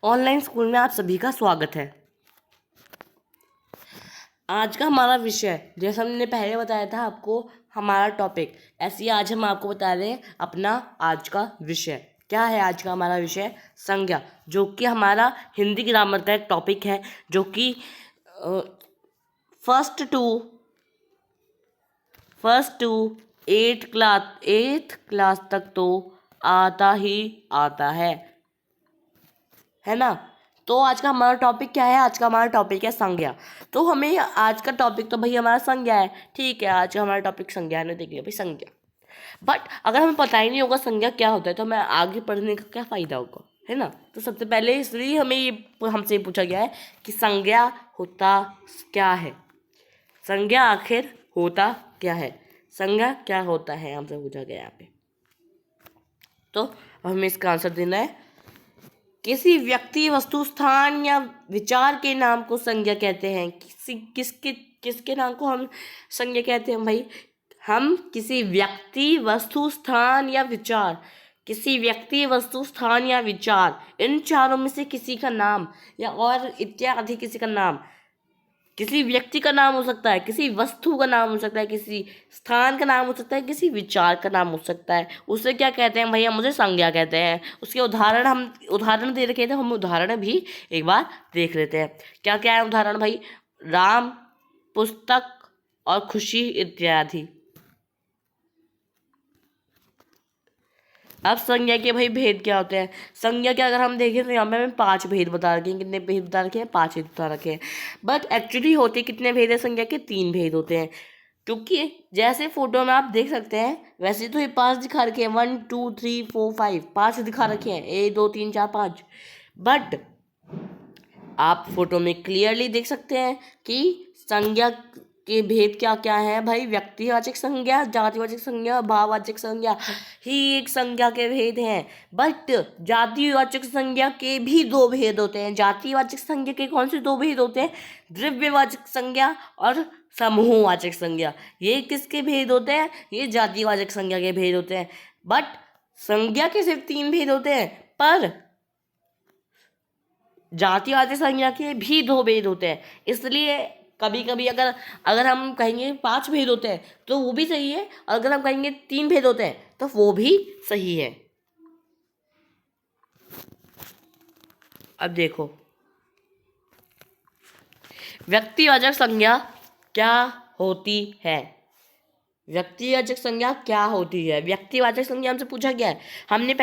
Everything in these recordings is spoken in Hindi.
ऑनलाइन स्कूल में आप सभी का स्वागत है। आज का हमारा विषय, जैसे हमने पहले बताया था आपको हमारा टॉपिक, ऐसे ही आज हम आपको बता रहे हैं अपना आज का विषय। क्या है आज का हमारा विषय? संज्ञा, जो कि हमारा हिंदी ग्रामर का एक टॉपिक है, जो कि फर्स्ट टू एट्थ क्लास तक तो आता ही आता है ना। तो आज का हमारा टॉपिक क्या है? आज का हमारा टॉपिक है संज्ञा। तो हमें आज का टॉपिक तो भाई हमारा संज्ञा है, ठीक है। आज का हमारा टॉपिक संज्ञा ने देख लिया भाई, संज्ञा। बट अगर हमें पता ही नहीं होगा संज्ञा क्या होता है तो हमें आगे पढ़ने का क्या फ़ायदा होगा, है ना। तो सबसे पहले इसलिए हमसे ये पूछा गया है कि संज्ञा होता क्या है, संज्ञा आखिर होता क्या है, संज्ञा क्या होता है, हमसे पूछा गया यहाँ पे। तो हमें इसका आंसर देना है। किसी व्यक्ति, वस्तु, स्थान या विचार के नाम को संज्ञा कहते हैं। किसके नाम को हम संज्ञा कहते हैं भाई? हम किसी व्यक्ति, वस्तु, स्थान या विचार, किसी व्यक्ति, वस्तु, स्थान या विचार, इन चारों में से किसी का नाम या और इत्यादि किसी का नाम, किसी व्यक्ति का नाम हो सकता है, किसी वस्तु का नाम हो सकता है, किसी स्थान का नाम हो सकता है, किसी विचार का नाम हो सकता है, उसे क्या कहते हैं भैया? मुझे संज्ञा कहते हैं। उसके उदाहरण दे रखे थे, हम उदाहरण भी एक बार देख लेते हैं। क्या क्या है उदाहरण भाई? राम, पुस्तक और खुशी इत्यादि। अब संज्ञा के भाई भेद क्या होते हैं? संज्ञा के अगर हम देखें तो यहाँ पे हमें 5 भेद बता रखे हैं। कितने भेद बता रखे हैं? 5 भेद बता रखे हैं। बट एक्चुअली होते कितने भेद है संज्ञा के? 3 भेद होते हैं। क्योंकि जैसे फोटो में आप देख सकते हैं वैसे तो ये 5 दिखा रखे हैं, 1 2 3 4 5, 5 दिखा रखे हैं, 1 2 3 4 5। बट आप फोटो में क्लियरली देख सकते हैं कि संज्ञा के भेद क्या क्या है भाई? व्यक्तिवाचक संज्ञा, जातिवाचक संज्ञा, भाववाचक संज्ञा ही एक संज्ञा के भेद हैं। बट जातिवाचक संज्ञा के भी 2 भेद होते हैं। जातिवाचक संज्ञा के कौन से 2 भेद होते हैं? द्रव्यवाचक संज्ञा और समूहवाचक संज्ञा। ये किसके भेद होते हैं? ये जातिवाचक संज्ञा के भेद होते हैं। बट संज्ञा के सिर्फ 3 भेद होते हैं, पर जातिवाचक संज्ञा के भी 2 भेद होते हैं। इसलिए कभी कभी अगर हम कहेंगे 5 भेद होते हैं तो वो भी सही है, और अगर हम कहेंगे 3 भेद होते हैं तो वो भी सही है। अब देखो, व्यक्तिवाचक संज्ञा क्या होती है? व्यक्तिवाचक संज्ञा क्या होती है? व्यक्तिवाचक संज्ञा हमसे पूछा गया है। हमने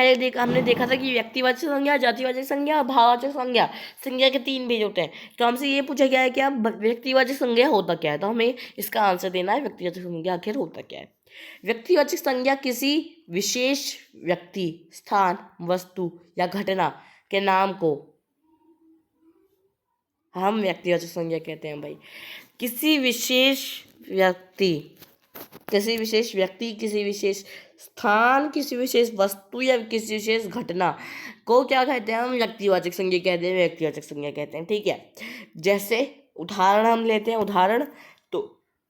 देखा था कि व्यक्तिवाचक संज्ञा, जातिवाचक संज्ञा, भाववाचक संज्ञा के 3 भेद होते हैं। तो हमसे ये पूछा गया है कि अब व्यक्तिवाचक संज्ञा होता क्या है, तो हमें इसका आंसर देना है। व्यक्तिवाचक संज्ञा आखिर होता क्या है? व्यक्तिवाचक संज्ञा किसी विशेष व्यक्ति, स्थान, वस्तु या घटना के नाम को हम व्यक्तिवाचक संज्ञा कहते हैं भाई। किसी विशेष व्यक्ति, किसी विशेष स्थान, किसी विशेष वस्तु या किसी विशेष घटना को क्या कहते हैं? हम व्यक्तिवाचक संज्ञा कहते हैं, व्यक्तिवाचक संज्ञा कहते हैं, ठीक है। जैसे उदाहरण हम लेते हैं, उदाहरण तो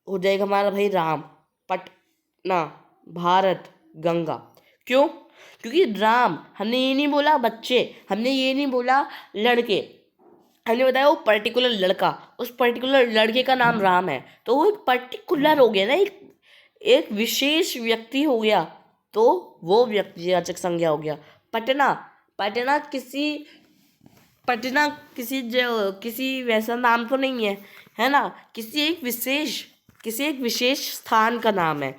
हो जाएगा हमारा भाई राम, पटना, भारत, गंगा। क्यों? क्योंकि राम, हमने ये नहीं बोला बच्चे, हमने ये नहीं बोला लड़के, हमने बताया वो पर्टिकुलर लड़का, उस पर्टिकुलर लड़के का नाम राम है, तो वो एक पर्टिकुलर हो गया ना, एक विशेष व्यक्ति हो गया, तो वो व्यक्तिवाचक संज्ञा हो गया। पटना किसी वैसा नाम तो नहीं है ना, किसी एक विशेष स्थान का नाम है,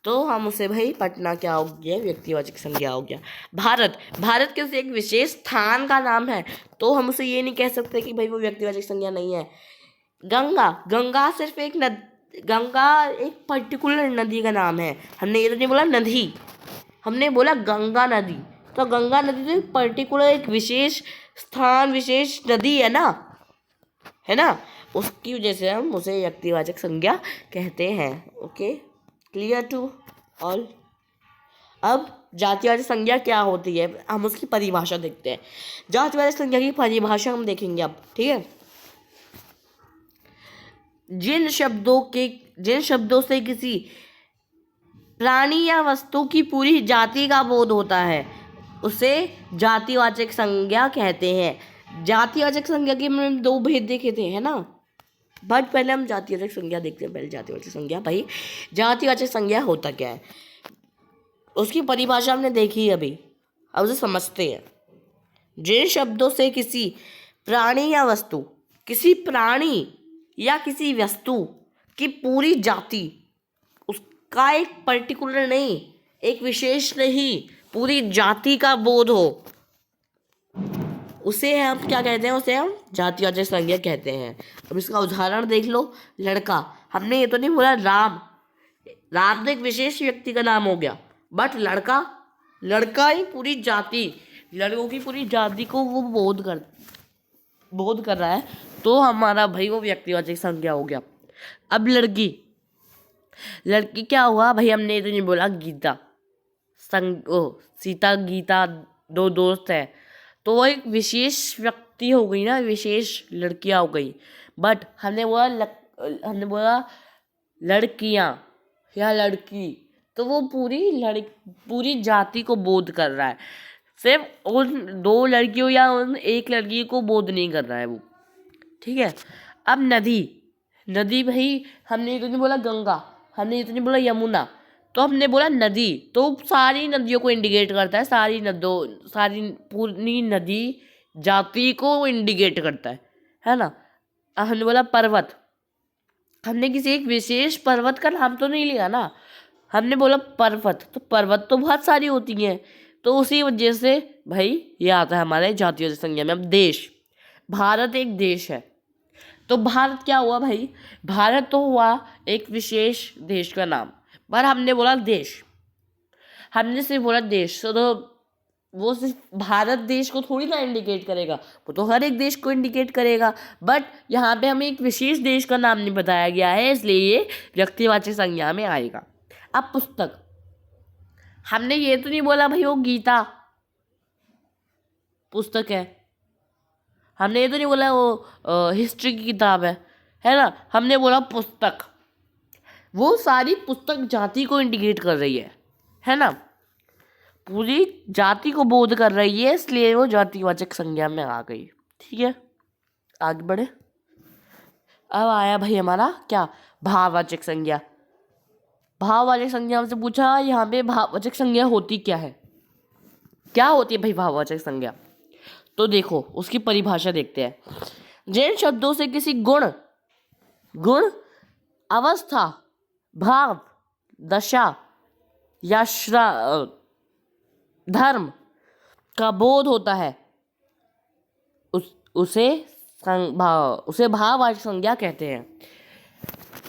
तो हम उसे भाई पटना क्या हो गया? व्यक्तिवाचक संज्ञा हो गया। भारत किसी एक विशेष स्थान का नाम है, तो हम उसे ये नहीं कह सकते कि भाई वो व्यक्तिवाचक संज्ञा नहीं है। गंगा सिर्फ गंगा एक पर्टिकुलर नदी का नाम है। हमने ये तो नहीं बोला नदी, हमने बोला गंगा नदी। तो गंगा नदी तो एक पर्टिकुलर, एक विशेष स्थान, विशेष नदी है ना, उसकी वजह से हम उसे व्यक्तिवाचक संज्ञा कहते हैं। Okay, clear to all? अब जातिवाचक संज्ञा क्या होती है, हम उसकी परिभाषा देखते हैं। जातिवाचक संज्ञा की परिभाषा हम देखेंगे अब, ठीक है। जिन शब्दों से किसी प्राणी या वस्तु की पूरी जाति का बोध होता है उसे जातिवाचक संज्ञा कहते हैं। जातिवाचक संज्ञा के हमने 2 भेद देखे थे, है ना। बट पहले हम जातिवाचक संज्ञा देखते हैं। पहले जातिवाचक संज्ञा, भाई जातिवाचक संज्ञा होता क्या है, उसकी परिभाषा हमने देखी है अभी। अब उसे समझते हैं। जिन शब्दों से किसी प्राणी या वस्तु, किसी प्राणी या किसी वस्तु की पूरी जाति, उसका एक पर्टिकुलर नहीं, एक विशेष नहीं, पूरी जाति का बोध हो, उसे हम क्या कहते हैं, उसे हम जातिवाचक संज्ञा कहते हैं। अब इसका उदाहरण देख लो। लड़का, हमने ये तो नहीं बोला राम, राम तो एक विशेष व्यक्ति का नाम हो गया, बट लड़का, लड़का ही पूरी जाति, लड़कों की पूरी जाति को वो बोध कर रहा है, तो हमारा भाई वो व्यक्तिवाचक संज्ञा हो गया। अब लड़की, लड़की क्या हुआ भाई, हमने ये तो नहीं बोला गीता सीता गीता 2 दोस्त है, तो वो एक विशेष व्यक्ति हो गई ना, विशेष लड़कियां हो गई। बट हमने बोला लड़कियां या लड़की, तो वो पूरी जाति को बोध कर रहा है, सिर्फ उन 2 लड़कियों या उन 1 लड़की को बोध नहीं कर रहा है वो, ठीक है। अब नदी, नदी भाई हमने ये तो नहीं बोला गंगा, हमने ये तो नहीं बोला यमुना, तो हमने बोला नदी, तो सारी नदियों को इंडिकेट करता है, सारी पूरी नदी जाति को इंडिकेट करता है ना। अब हमने बोला पर्वत, हमने किसी एक विशेष पर्वत का नाम तो नहीं लिया ना, हमने बोला पर्वत, तो पर्वत तो बहुत सारी होती हैं, तो उसी वजह से भाई ये आता है हमारे जातिवाचक संज्ञा में। अब देश, भारत एक देश है, तो भारत क्या हुआ भाई, भारत तो हुआ एक विशेष देश का नाम, पर हमने बोला देश, हमने सिर्फ बोला देश, तो वो सिर्फ भारत देश को थोड़ी ना इंडिकेट करेगा, वो तो हर एक देश को इंडिकेट करेगा। बट यहाँ पे हमें एक विशेष देश का नाम नहीं बताया गया है, इसलिए ये व्यक्तिवाचक संज्ञा में आएगा। अब पुस्तक, हमने ये तो नहीं बोला भाई वो गीता पुस्तक है, हमने ये तो नहीं बोला वो हिस्ट्री की किताब है ना, हमने बोला पुस्तक। वो सारी पुस्तक जाति को इंडिकेट कर रही है ना, पूरी जाति को बोध कर रही है, इसलिए वो जातिवाचक संज्ञा में आ गई, ठीक है। आगे बढ़े। अब आया भाई हमारा क्या, भाववाचक संज्ञा। भाववाचक संज्ञा हमसे पूछा यहाँ पे भाववाचक संज्ञा होती क्या है, क्या होती है भाई भाववाचक संज्ञा, तो देखो उसकी परिभाषा देखते हैं। जिन शब्दों से किसी गुण, अवस्था, भाव, दशा या धर्म का बोध होता है, उसे भाववाचक संज्ञा कहते हैं।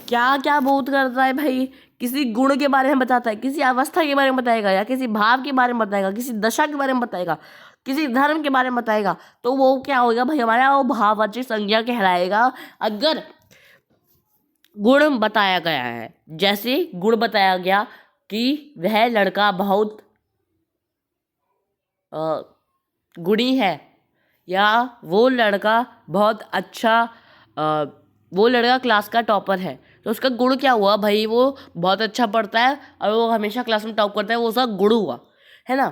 क्या क्या बोध करता है भाई, किसी गुण के बारे में बताता है, किसी अवस्था के बारे में बताएगा, या किसी भाव के बारे में बताएगा, किसी दशा के बारे में बताएगा, किसी धर्म के बारे में बताएगा, तो वो क्या होगा भाई हमारा, वो भाववाचक संज्ञा कहलाएगा अगर गुण बताया गया है। जैसे गुण बताया गया कि वह लड़का बहुत गुणी है, या वो लड़का बहुत अच्छा, वो लड़का क्लास का टॉपर है, तो उसका गुण क्या हुआ भाई, वो बहुत अच्छा पढ़ता है और वो हमेशा क्लास में टॉप करता है, वो उसका गुण हुआ, है ना,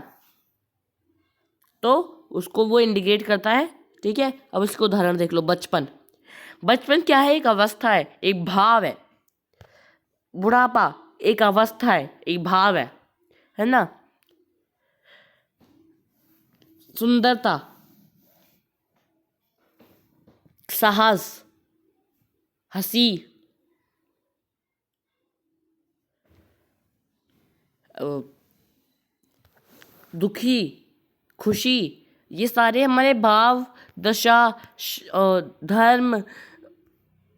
तो उसको वो इंडिकेट करता है, ठीक है। अब इसको उदाहरण देख लो। बचपन, बचपन क्या है, एक अवस्था है, एक भाव है। बुढ़ापा एक अवस्था है, एक भाव है ना। सुंदरता, साहस, हंसी, दुखी, खुशी, ये सारे हमारे भाव, दशा, धर्म,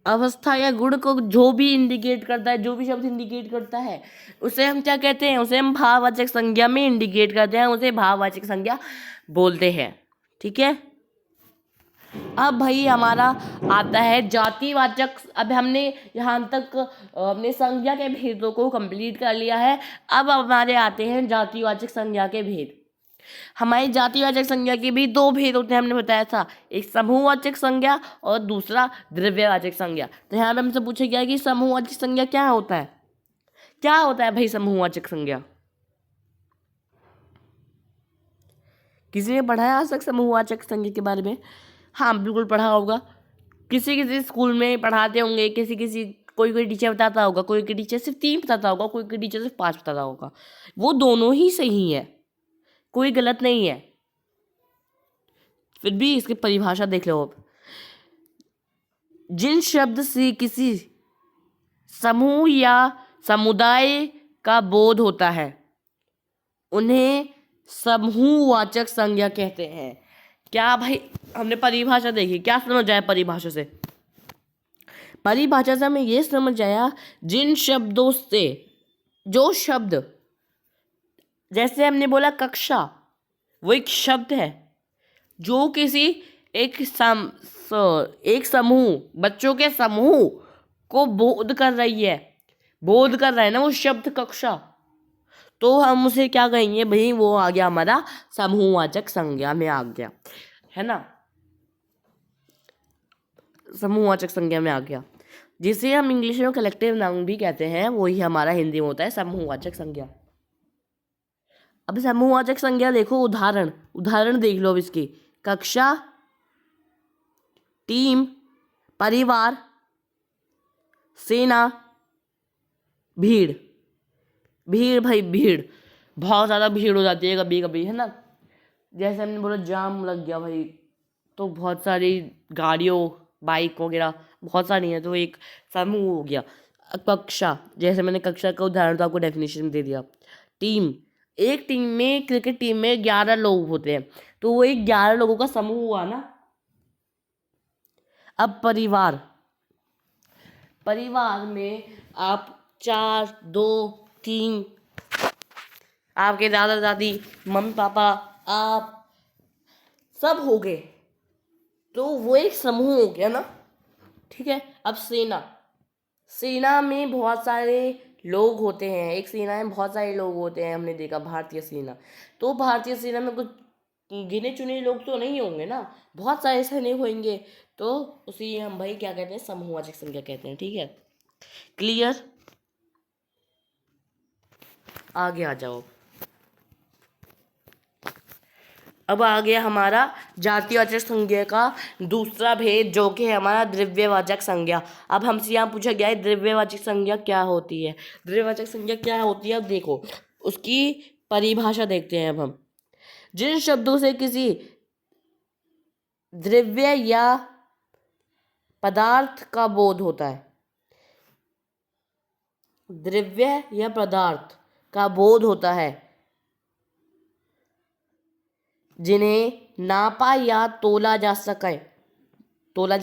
अवस्था या गुण को जो भी इंडिकेट करता है, जो भी शब्द इंडिकेट करता है, उसे हम क्या कहते हैं, उसे हम भाववाचक संज्ञा में इंडिकेट करते हैं, उसे भाववाचक संज्ञा बोलते हैं, ठीक है। अब भाई हमारा आता है जातिवाचक। अब हमने यहाँ तक अपने संज्ञा के भेदों को कंप्लीट कर लिया है। अब हमारे आते हैं जातिवाचक संज्ञा के भेद। हमारी जातिवाचक संज्ञा के भी 2 भेद होते हैं, हमने बताया था, एक समूहवाचक संज्ञा और दूसरा द्रव्यवाचक संज्ञा। तो यहाँ पे हमसे पूछा गया कि समूहवाचक संज्ञा क्या होता है, क्या होता है भाई समूहवाचक संज्ञा, किसी ने पढ़ा है आज तक समूहवाचक संज्ञा के बारे में? हाँ बिल्कुल पढ़ा होगा, किसी किसी स्कूल में पढ़ाते होंगे, किसी किसी कोई कोई टीचर बताता होगा, कोई कोई टीचर सिर्फ 3 बताता होगा, कोई कोई टीचर सिर्फ 5 बताता होगा। वो दोनों ही सही है, कोई गलत नहीं है। फिर भी इसकी परिभाषा देख लो अब। जिन शब्द से किसी समूह या समुदाय का बोध होता है उन्हें समूहवाचक संज्ञा कहते हैं। क्या भाई, हमने परिभाषा देखी, क्या समझ आया परिभाषा से? परिभाषा से हमें ये समझ आया, जिन शब्दों से, जो शब्द, जैसे हमने बोला कक्षा, वो एक शब्द है जो किसी एक समूह, बच्चों के समूह को बोध कर रही है, बोध कर रहा है ना वो शब्द कक्षा, तो हम उसे क्या कहेंगे भाई? वो आ गया हमारा समूहवाचक संज्ञा में आ गया, है ना, समूहवाचक संज्ञा में आ गया, जिसे हम इंग्लिश में कलेक्टिव नाउन भी कहते हैं, वही हमारा हिंदी में होता है समूहवाचक संज्ञा। अब समूहवाचक संज्ञा देखो, उदाहरण देख लो अब इसकी। कक्षा, टीम, परिवार, सेना, भीड़। भाई भीड़, बहुत ज़्यादा भीड़ हो जाती है कभी कभी, है ना। जैसे हमने बोला जाम लग गया भाई, तो बहुत सारी गाड़ियों, बाइक वगैरह बहुत सारी हैं, तो एक समूह हो गया। कक्षा, जैसे मैंने कक्षा का उदाहरण तो आपको डेफिनेशन दे दिया। टीम, एक टीम में, क्रिकेट टीम में 11 लोग होते हैं, तो वो एक 11 लोगों का समूह हुआ ना। अब परिवार में आप 4, 2, 3, आपके दादा दादी, मम्मी पापा, आप सब हो गए, तो वो एक समूह हो गया ना, ठीक है। अब सेना में बहुत सारे लोग होते हैं, एक सेना में बहुत सारे लोग होते हैं, हमने देखा भारतीय सेना, तो भारतीय सेना में कुछ गिने चुने लोग तो नहीं होंगे ना, बहुत सारे सैनिक होंगे, तो उसी हम भाई क्या कहते हैं? समूहवाचक संज्ञा कहते हैं, ठीक है। क्लियर? आगे आ जाओ। अब आ गया हमारा जातिवाचक संज्ञा का दूसरा भेद, जो कि है हमारा द्रव्यवाचक संज्ञा। अब हमसे यहाँ पूछा गया है द्रव्यवाचक संज्ञा क्या होती है। द्रव्यवाचक संज्ञा क्या होती है, अब देखो उसकी परिभाषा देखते हैं। अब हम जिन शब्दों से किसी द्रव्य या पदार्थ का बोध होता है, द्रव्य या पदार्थ का बोध होता है, जिन्हें नापा या तोला जा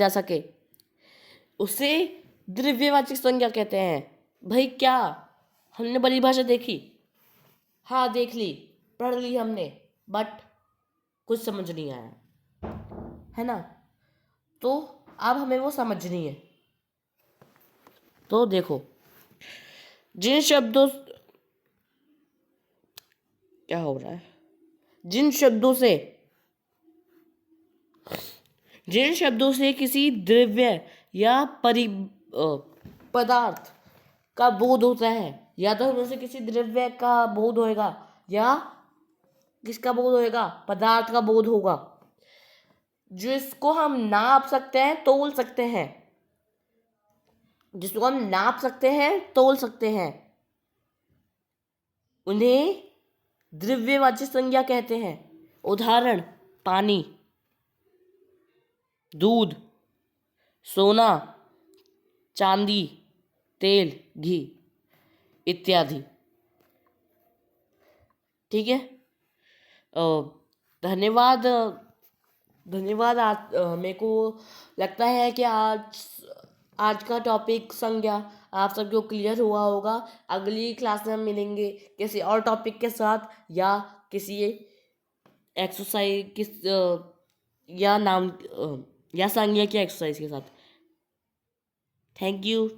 सके, उसे द्रव्यवाचक संज्ञा कहते हैं। भाई क्या हमने परिभाषा देखी? हाँ देख ली, पढ़ ली हमने, बट कुछ समझ नहीं आया, है ना। तो अब हमें वो समझनी है। तो देखो, जिन शब्दों, क्या हो रहा है, जिन शब्दों से किसी द्रव्य या पदार्थ का बोध होता है, या तो उनसे किसी द्रव्य का बोध होएगा, या किसका बोध होएगा? पदार्थ का बोध होगा, जिसको हम नाप सकते हैं, तोल सकते हैं, तोल सकते हैं, उन्हें द्रव्यवाचक संज्ञा कहते हैं। उदाहरण: पानी, दूध, सोना, चांदी, तेल, घी इत्यादि, ठीक है। धन्यवाद। मेरे को लगता है कि आज का टॉपिक संज्ञा आप सबको क्लियर हुआ होगा। अगली क्लास में हम मिलेंगे किसी और टॉपिक के साथ, या किसी एक्सरसाइज या संज्ञा की एक्सरसाइज के साथ। Thank you.